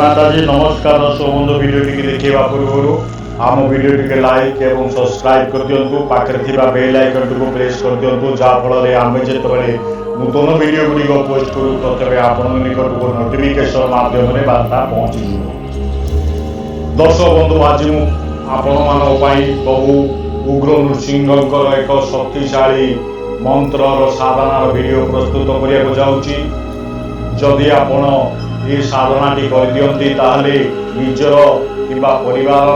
माताजी नमस्कार दर्शक बंधु भिडियोटी देखा पूर्व आम भिडियोटी लाइक और सब्सक्राइब कर दिंतु पाखे बेल आइकन को प्रेस कर दिंतु जहाँफल आम जो नूतन भिडियो गुड़िक पोस्ट करूँ प्रथम आपण निकट को नोटिफिकेशन माध्यम बार्ता पहुँची दर्शक बंधु आज आपण बहु उग्र नृसिंह एक शक्तिशाली मंत्र साधना भिडियो प्रस्तुत करने जाऊँगी जदि आपण ये साधना कर दियंती ताहले निजर किंबा परिवार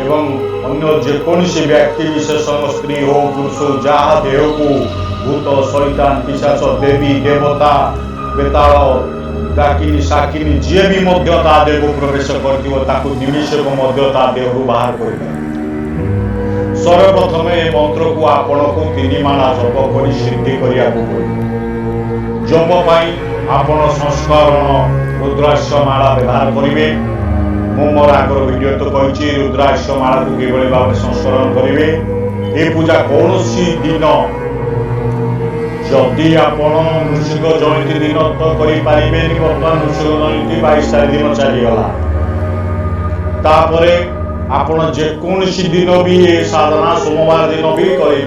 एवं अन्य जेकोसी व्यक्ति विशेष स्त्री हो पुरुष हो जहाँ देह को भूत शैतान पिशाच देवी देवता बेताल डाकिनी साकिनी जी भी देह को प्रवेश कर निमिष देह बाहर कर सर्वप्रथम ए मंत्र को आपण को 3 माला जप कर सिद्धि करने जप आपण संस्करण रुद्राक्ष माला व्यवहार करेंगे मु मोर आगर वीडियो तो कही रुद्राक्ष माला को किभली भाव संस्करण करेंगे ये पूजा कौन दिन जदि आपण नृसिंह जयंती दिन तो करें बर्तमान नृसिंह जयंती 22 तारीख दिन चलीगला आपण जेकोसी दिन भी ये साधना सोमवार दिन भी करें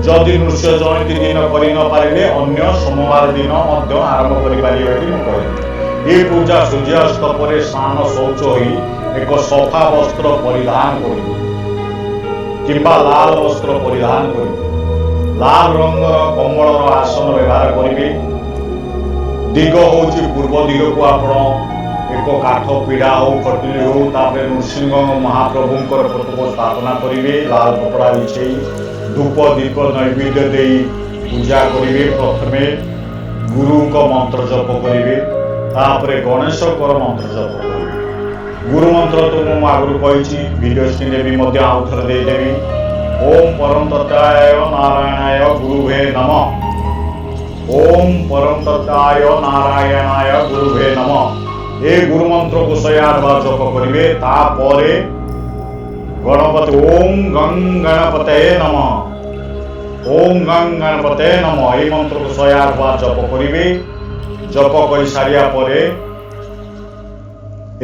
जदि नृसिंह जयंती दिन करे अन्य सोमवार दिन आरंभ कर ये पूजा सूर्यास्त पर स्नान शौच हो एक सफा वस्त्र परिधान कर लाल वस्त्र परिधान कर लाल रंगर कमल आसन व्यवहार करेंगे दिग हूँ पूर्व दिग को आपण एक काठ पीड़ा हो कटुली हो नृसिंह महाप्रभुंर प्रतिमा स्थापना करेंगे लाल कपड़ा बिछे धूप दीप नैवेद्य दे पूजा करेंगे प्रथमे गुरु को मंत्र जप करेंगे तापरे गणेश मंत्र जप करेंगे गुरु मंत्र तो मुझे आगुरी कही वीडियो स्क्रीन भी आउ थे देदेवी ओम परम तत्वाय नारायणाय गुरुवे नमः ओम परम तत्वाय नारायणाय गुरुवे नमः ये गुरु मंत्र को 108 बार जप करेंगे तापरे गणपति ओम गंग गणपते नमः ओम गंग गणपते नमः ये मंत्र को 108 बार जप करेंगे जप कर सारिया परे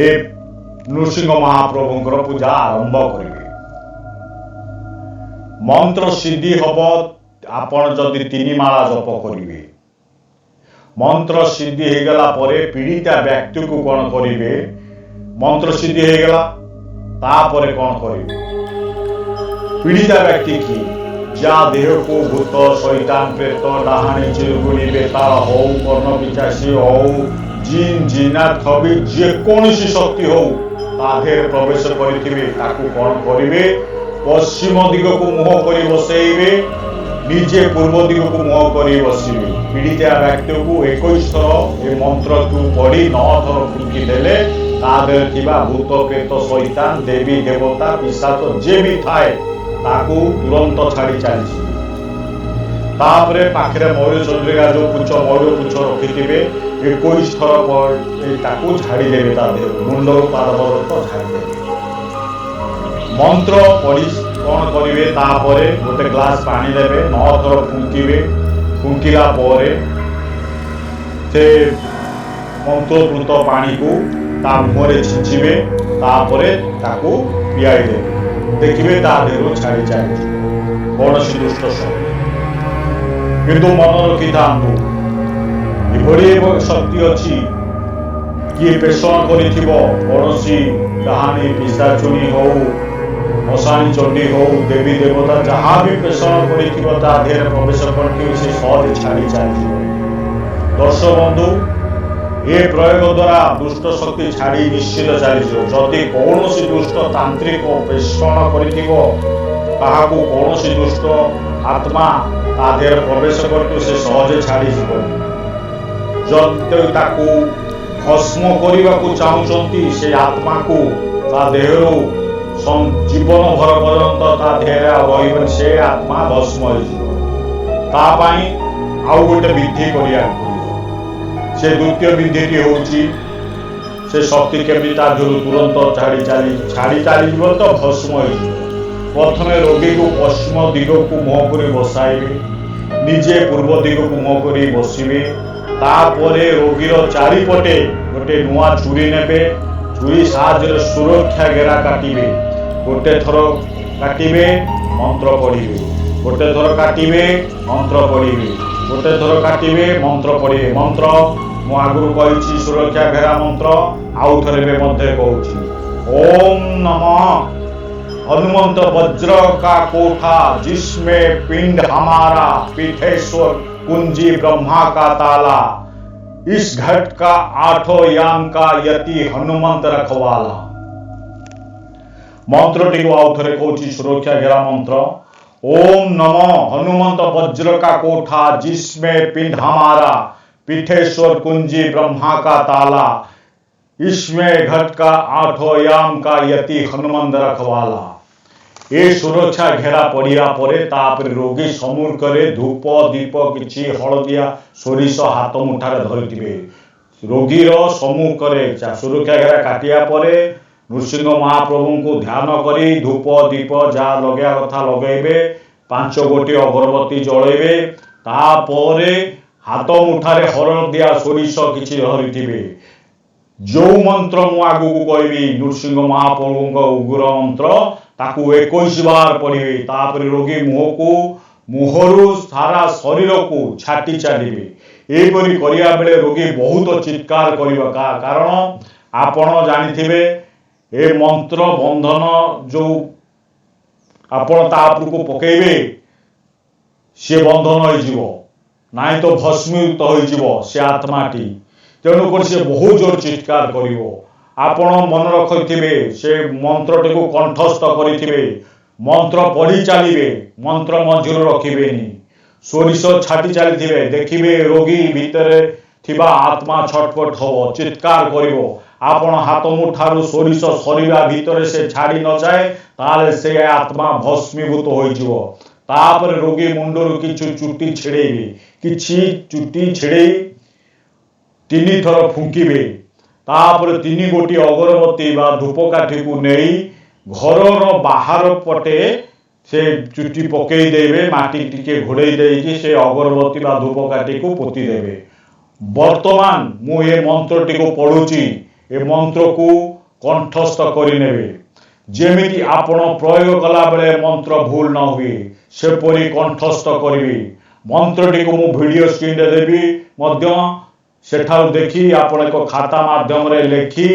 ए नृसिंह महाप्रभुंकर पूजा आरंभ करेंगे मंत्र सिद्धि हम आपण जदि 3 माला जप करेंगे मंत्र सिद्धि हो गला परे पीड़िता व्यक्ति को कौन करेंगे मंत्र सिद्धि हो गला तापरे कौन करेंगे पीड़िता व्यक्ति की जा देह को भूत शैतान प्रेत डाहाणी चिलगुड़ी बेताल हो कर्ण पिचासी हो जिन जिनात हबी जेकोसी शक्ति हो तादेह प्रवेश करेंगे कौन करेंगे पश्चिम दिग को मुह कर बसइबे निजे पूर्व दिग को मुह कर बसवे पीड़िता व्यक्ति को 21 थर ये मंत्र को पढ़ी 9 थर फुंकी देले भूत प्रेत शैतान देवी देवता पिशाच जे भी थाए ताकू तुरंत छाड़ी चली पाखे मयूर चंद्रिका जो पुछ मयूर पुछ रखिथे 21 थर झाड़ी देवे मुंड पाद पर्यंत झाड़ी देवे मंत्र पढ़ी कौन करेंगे गोटे ग्लास पानी देवे 9 थर फुंकिबे फुंकिला से मंत्रपूत पानी को मुहर छिंचिबे पियाई देवे देखिए देह छाड़ी चली कौन सी दुष्ट शक्ति किंतु मन रखी था शक्ति अच्छी किए पेषण कौन कहानी पिशाचुनी हो मशाणी चंडी हो देवी देवता जहाँ भी पेषण कर प्रवेश कर सहज छाड़ी चली दर्शक बंधु ये प्रयोग द्वारा दुष्ट शक्ति छाड़ी निश्चित चली जदि कौन दुष्ट तांत्रिक पेषण कर कौन दुष्ट आत्मा तादेह प्रवेश कर सहजे छाड़ी जदि भस्म करने को चाहते से आत्मा को देह जीवन भर पर्यंत देह से आत्मा भस्म आउ गोटे विधि करिया से द्वितीय विधि हूँ से शक्ति केमी तुरंत छाड़ी चली तो भस्म प्रथम रोगी को पश्चिम दिग को मुह कर बसाइबे निजे पूर्व दिग को मुह कर बसवे तापरे रोगीर चारिपटे गोटे नुआ छुरी नेबे छुरी साहाय्य सुरक्षा घेरा काटिबे गोटे थर काटिबे मंत्र पढ़िबे गोटे थर काटिबे मंत्र पढ़िबे गोटे थर काटिबे मंत्र पढ़िबे मंत्र मु आगु कहि सुरक्षा घेरा मंत्र आउ थरे मध्य कहूची ओम नमः हनुमंत वज्र का कोठा जिसमें पिंड हमारा पीठेश्वर कुंजी ब्रह्मा का ताला इस घट का 8 याम का यति हनुमंत रखवाला। मंत्र टी आउ थे कहूँ सुरक्षा घेरा मंत्र ओम नमो हनुमंत वज्र का कोठा जिसमें पिंड हमारा पीठेश्वर कुंजी ब्रह्मा का ताला इसमें घट का 8 याम का यति हनुमंत रखवाला। ये सुरक्षा घेरा पड़िया पर रोगी सम्मुखरे धूप दीप किछि हलदिया सोरिष हाथ मुठार धरिथिबे रोगीर सम्मुखरे सुरक्षा घेरा काटिया परे नृसिंह महाप्रभु को ध्यान करी धूप दीप जहाँ लगे कथा लगेबे 5 गोटी अगरबत्ती जलैबे तापरे हाथ मुठारे हलदिया सोरिष किछि धरिथिबे जो मंत्र मु आगु कहबी नृसिंह महाप्रभु उग्र मंत्र ताकू 21 बार पढ़िबे तापर रोगी मुह को मुहरु सारा शरीर को छाटी चलिए एपरी करिया बेले रोगी बहुत चित्कार करिबा कारण आपण जानिथिबे ए मंत्र बंधन जो आपण तापर को पकेबे से बंधन हो जीवो नाई तो भस्मीभूत हो जीवो से आत्माटी तेणुक से बहुत जोर चित्कार करिवो आपण मन रखिथिबे से मंत्र टी को कंठस्थ करिथिबे मंत्र पढ़ी चलिए मंत्र मझिर रखिबेनी सोरिष छाटी चलिथिबे देखिबे रोगी भितर थिबा आत्मा छटपट हो चित्कार करिवो आपण हाथ मुठारु सोरिष शरीर भितर से छाड़ी न जाए ताले से आत्मा भस्मीभूत हो जिवो तापर रोगी मुंडरू किछु चुट्टी छिड़ेबे किछि चुट्टी छिड़े 3 थर फुंकिबे तापर 3 गोटी अगरबत्ती बा धूपकाठी को नहीं घर बाहर पटे से चुट्टी पकई देवे माटी टिके घोड़े देकी से अगरबत्ती बा धूपकाठी को पोती देवे। वर्तमान मु ये मंत्र टी को पढ़ुची ए मंत्र को कंठस्थ करिनेबे जेमिति आपण प्रयोग कला बेले मंत्र भूल न हुए सेपरी कंठस्थ करिवे मंत्र टी को मु वीडियो स्क्रीन रे देबी मध्य सेठाउ देखी आपण एक खाता माध्यम रे लेखी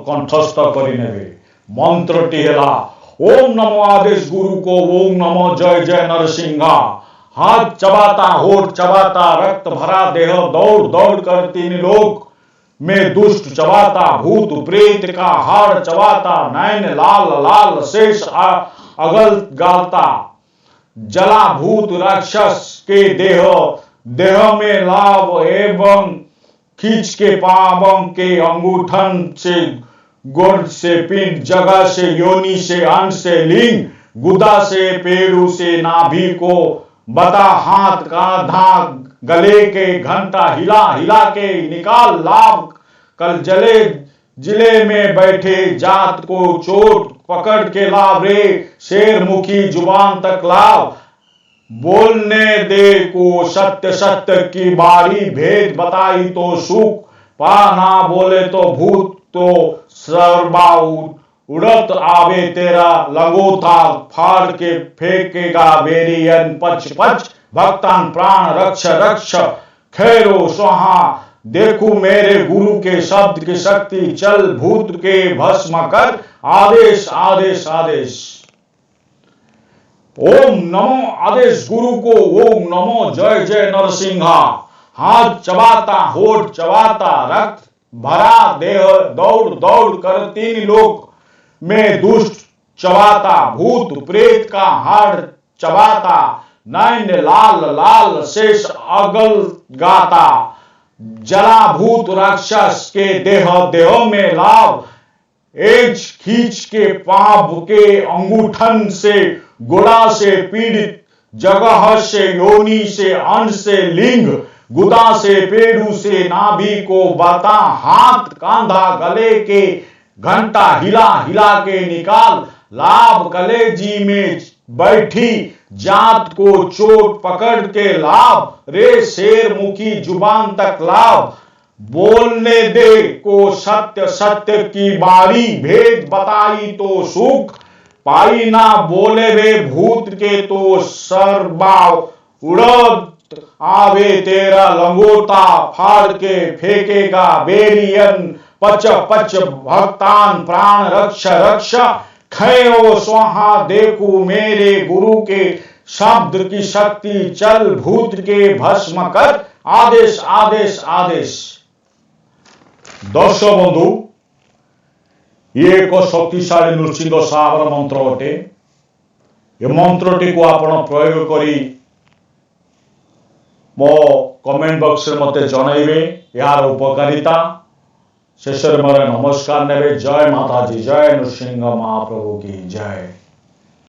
कंठस्थ करिनेबे मंत्र टी हेला ओम नमो आदेश गुरु को ओम नमो जय जय नरसिंहा हाथ चबाता होठ चबाता रक्त भरा देह दौड़ दौड़ कर 3 लोक में दुष्ट चबाता भूत प्रेत का हाड़ चबाता नैन लाल लाल शेष अगल गालता जला भूत राक्षस के देह में लाभ एवं खींच के पावों के अंगूठन से गोड़ से पिंड जगह से योनि से अंश से लिंग गुदा से पेड़ू से नाभि को बता हाथ कांधा गले के घंटा हिला हिला के निकाल लाभ कल जिले में बैठे जात को चोट पकड़ के लाभ रे शेर मुखी जुबान तक लाभ बोलने दे को सत्य सत्य की बारी भेद बताई तो सुख पा ना बोले तो भूत तो सर्वा उड़त आवे तेरा लंगोथा फाड़ के फेंकेगा बेरियन पच पच भक्तान प्राण रक्ष रक्ष खैरो स्वाहा देखू मेरे गुरु के शब्द की शक्ति चल भूत के भस्म कर आदेश आदेश आदेश ओम नमो आदेश गुरु को ओम नमो जय जय नरसिंहा हाथ चबाता होठ चबाता रक्त भरा देह दौड़ दौड़ कर 3 लोक में दुष्ट चबाता भूत प्रेत का हाड़ चबाता नैन लाल लाल शेष अगल गाता जला भूत राक्षस के देह में लाभ एज खींच के पाप के अंगूठन से गोड़ा से पीड़ित जगह से योनि से अंश से लिंग गुदा से पेड़ू से नाभि को बता हाथ कांधा गले के घंटा हिला हिला के निकाल लाभ कलेजी में बैठी जात को चोट पकड़ के लाभ, रे शेर मुखी जुबान तक लाभ, बोलने दे को सत्य सत्य की बारी, भेद बताई तो सुख पाई ना, बोले वे भूत के तो सरबाव, उड़द आवे तेरा लंगोटा, फाड़ के फेंकेगा बेरियन, पच पच भक्तान प्राण रक्ष रक्ष, खयो स्वाहा देखू मेरे गुरु के शब्द की शक्ति, चल भूत के भस्म कर, आदेश आदेश आदेश। दर्शक बंधु, ये एक शक्तिशाली नृसिंह साहब मंत्र अटे। ये मंत्रटी को आपण प्रयोग करी मो कमेंट बॉक्स में मते जनइबे यार उपकारिता। शेष मोर नमस्कार नेबे। जय माताजी, जय नृसिंह महाप्रभु की जय।